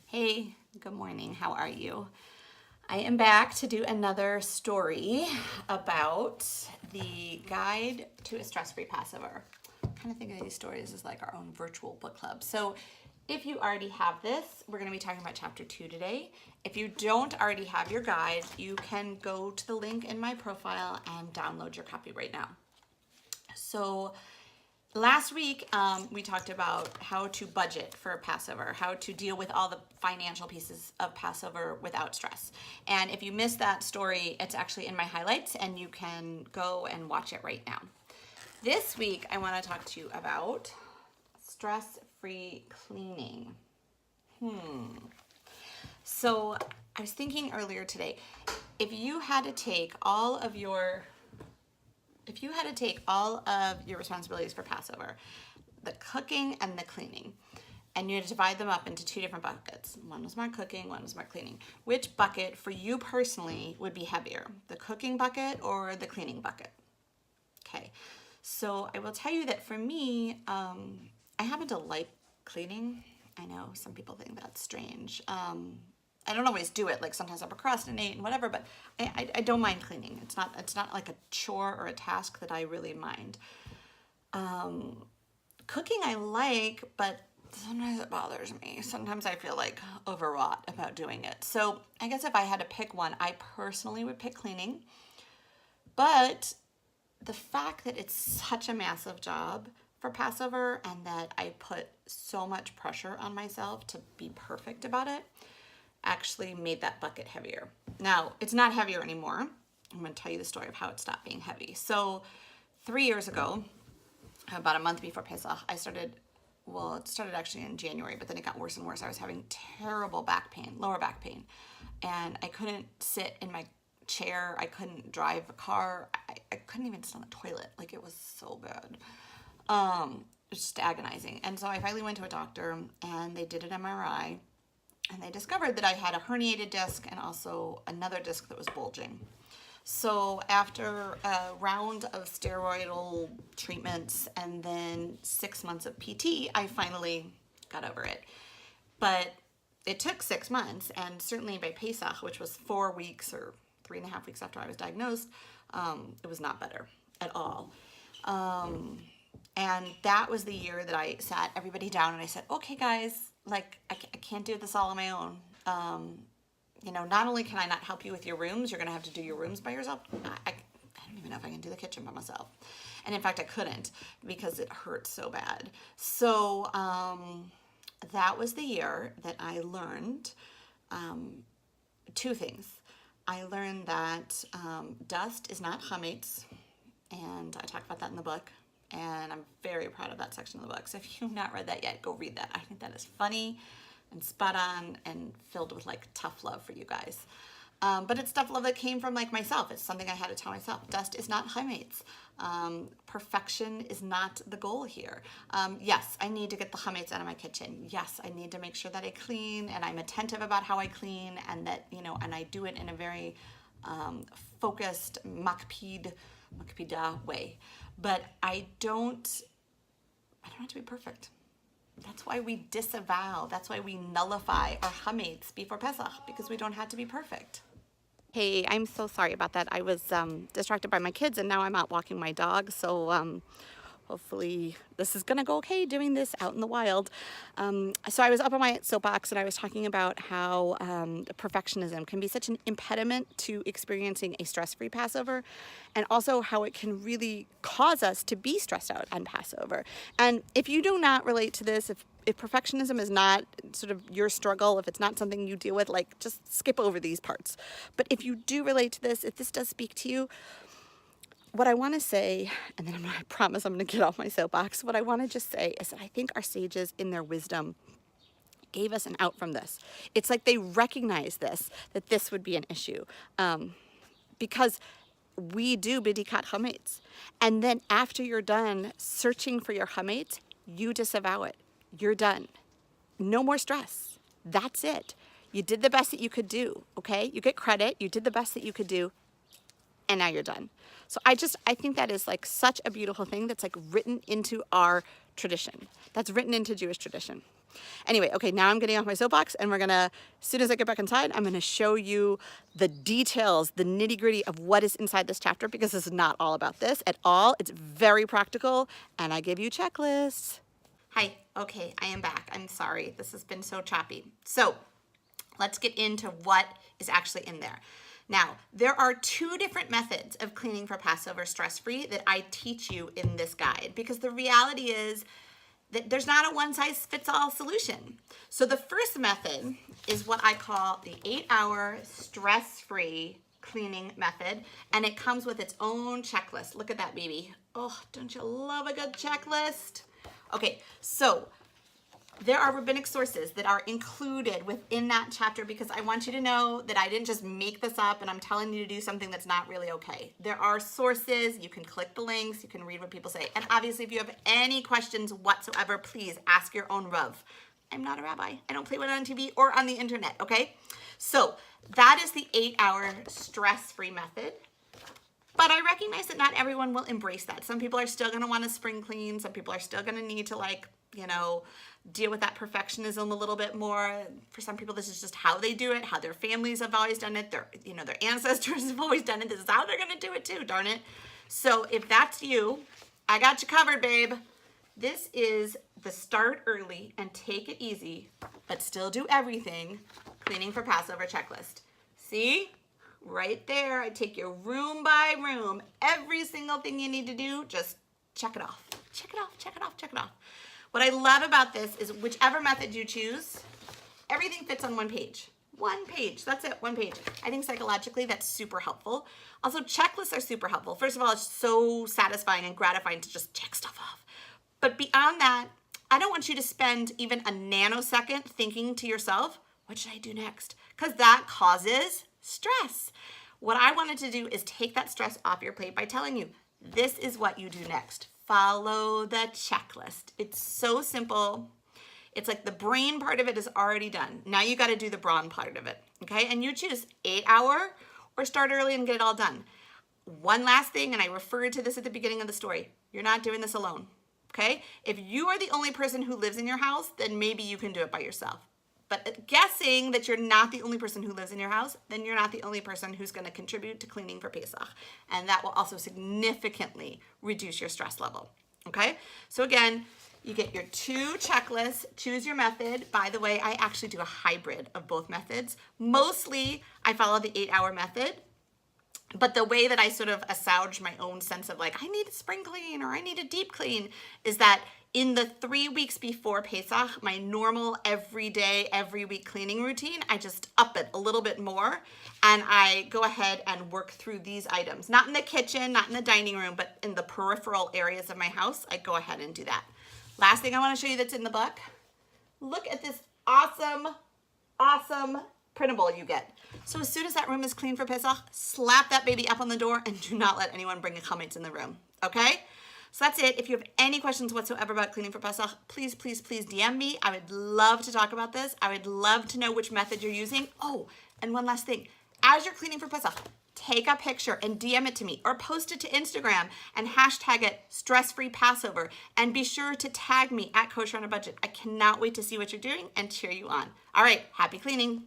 Hey, good morning. How are you? I am back to do another story about the guide to a stress-free Passover. I kind of think of these stories as like our own virtual book club. So if you already have this, we're going to be talking about chapter 2 today. If you don't already have your guide, you can go to the link in my profile and download your copy right now. So last week, we talked about how to budget for Passover, how to deal with all the financial pieces of Passover without stress. And if you missed that story, it's actually in my highlights and you can go and watch it right now. This week, I want to talk to you about stress-free cleaning. So I was thinking earlier today, if you had to take all of your responsibilities for Passover, the cooking and the cleaning, and you had to divide them up into two different buckets. One was more cooking, one was more cleaning. Which bucket for you personally would be heavier? The cooking bucket or the cleaning bucket? Okay, so I will tell you that for me, I happen to like cleaning. I know some people think that's strange. I don't always do it. Like sometimes I procrastinate and whatever, but I don't mind cleaning. It's not like a chore or a task that I really mind. Cooking I like, but sometimes it bothers me. Sometimes I feel like overwrought about doing it. So I guess if I had to pick one, I personally would pick cleaning. But the fact that it's such a massive job for Passover and that I put so much pressure on myself to be perfect about it actually made that bucket heavier. Now, it's not heavier anymore. I'm going to tell you the story of how it stopped being heavy. So 3 years ago, about a month before Pesach, it started actually in January, but then it got worse and worse. I was having terrible back pain, lower back pain, and I couldn't sit in my chair. I couldn't drive a car. I couldn't even sit on the toilet. Like, it was so bad. It was just agonizing. And so I finally went to a doctor, and they did an MRI, and they discovered that I had a herniated disc and also another disc that was bulging. So after a round of steroidal treatments and then 6 months of PT, I finally got over it. But it took 6 months, and certainly by Pesach, which was 4 weeks or 3.5 weeks after I was diagnosed, it was not better at all. And that was the year that I sat everybody down and I said, okay, guys, like, I can't do this all on my own. Not only can I not help you with your rooms, you're going to have to do your rooms by yourself. I don't even know if I can do the kitchen by myself. And in fact, I couldn't because it hurt so bad. So that was the year that I learned two things. I learned that dust is not chametz, and I talk about that in the book. And I'm very proud of that section of the book. So if you've not read that yet, go read that. I think that is funny and spot on and filled with like tough love for you guys. But it's tough love that came from like myself. It's something I had to tell myself. Dust is not chametz. Perfection is not the goal here. Yes, I need to get the chametz out of my kitchen. Yes, I need to make sure that I clean and I'm attentive about how I clean, and that, and I do it in a very focused makpidah way. But I don't have to be perfect. That's why we disavow, that's why we nullify our chametz before Pesach, because we don't have to be perfect. Hey, I'm so sorry about that. I was distracted by my kids, and now I'm out walking my dog, so hopefully this is gonna go okay doing this out in the wild. So I was up on my soapbox and I was talking about how perfectionism can be such an impediment to experiencing a stress-free Passover, and also how it can really cause us to be stressed out on Passover. And if you do not relate to this, if perfectionism is not sort of your struggle, if it's not something you deal with, like, just skip over these parts. But if you do relate to this, if this does speak to you, what I want to say, and then I promise I'm going to get off my soapbox, what I want to just say is that I think our sages in their wisdom gave us an out from this. It's like they recognized that this would be an issue, because we do bidikat chametz. And then after you're done searching for your chametz, you disavow it. You're done. No more stress. That's it. You did the best that you could do, okay? You get credit. You did the best that you could do, and now you're done. So I think that is like such a beautiful thing that's like written into our tradition. That's written into Jewish tradition. Anyway, okay, now I'm getting off my soapbox, and we're gonna, as soon as I get back inside, I'm gonna show you the details, the nitty gritty of what is inside this chapter, because this is not all about this at all. It's very practical, and I give you checklists. Hi, okay, I am back. I'm sorry, this has been so choppy. So let's get into what is actually in there. Now, there are 2 different methods of cleaning for Passover stress-free that I teach you in this guide, because the reality is that there's not a one-size-fits-all solution. So the first method is what I call the 8-hour stress-free cleaning method, and it comes with its own checklist. Look at that, baby. Oh, don't you love a good checklist? Okay, so there are rabbinic sources that are included within that chapter, because I want you to know that I didn't just make this up and I'm telling you to do something that's not really okay. There are sources. You can click the links. You can read what people say. And obviously, if you have any questions whatsoever, please ask your own Rav. I'm not a rabbi. I don't play one on TV or on the internet, okay? So that is the 8-hour stress-free method. But I recognize that not everyone will embrace that. Some people are still going to want to spring clean. Some people are still going to need to, like, you know, deal with that perfectionism a little bit more. For some people, this is just how they do it, how their families have always done it. Their ancestors have always done it. This is how they're going to do it too, darn it. So if that's you, I got you covered, babe. This is the start early and take it easy, but still do everything cleaning for Passover checklist. See? Right there, I take you room by room. Every single thing you need to do, just check it off. Check it off, check it off, check it off. What I love about this is whichever method you choose, everything fits on one page. One page, that's it, one page. I think psychologically that's super helpful. Also, checklists are super helpful. First of all, it's so satisfying and gratifying to just check stuff off. But beyond that, I don't want you to spend even a nanosecond thinking to yourself, what should I do next? Because that causes stress. What I wanted to do is take that stress off your plate by telling you, this is what you do next. Follow the checklist. It's so simple. It's like the brain part of it is already done. Now you got to do the brawn part of it, okay? And you choose 8-hour or start early and get it all done. One last thing, and I referred to this at the beginning of the story. You're not doing this alone, okay? If you are the only person who lives in your house, then maybe you can do it by yourself. But guessing that you're not the only person who lives in your house, then you're not the only person who's going to contribute to cleaning for Pesach. And that will also significantly reduce your stress level, okay? So again, you get your 2 checklists, choose your method. By the way, I actually do a hybrid of both methods. Mostly, I follow the 8-hour method. But the way that I sort of assuage my own sense of like, I need a spring clean or I need a deep clean is that in the 3 weeks before Pesach, my normal every day, every week cleaning routine, I just up it a little bit more and I go ahead and work through these items. Not in the kitchen, not in the dining room, but in the peripheral areas of my house, I go ahead and do that. Last thing I want to show you that's in the book, look at this awesome, awesome printable you get. So as soon as that room is clean for Pesach, slap that baby up on the door and do not let anyone bring comments in the room, okay? So that's it. If you have any questions whatsoever about cleaning for Pesach, please, please, please DM me. I would love to talk about this. I would love to know which method you're using. Oh, and one last thing. As you're cleaning for Pesach, take a picture and DM it to me or post it to Instagram and hashtag it Stress-Free Passover. And be sure to tag me at Kosher on a Budget. I cannot wait to see what you're doing and cheer you on. All right, happy cleaning.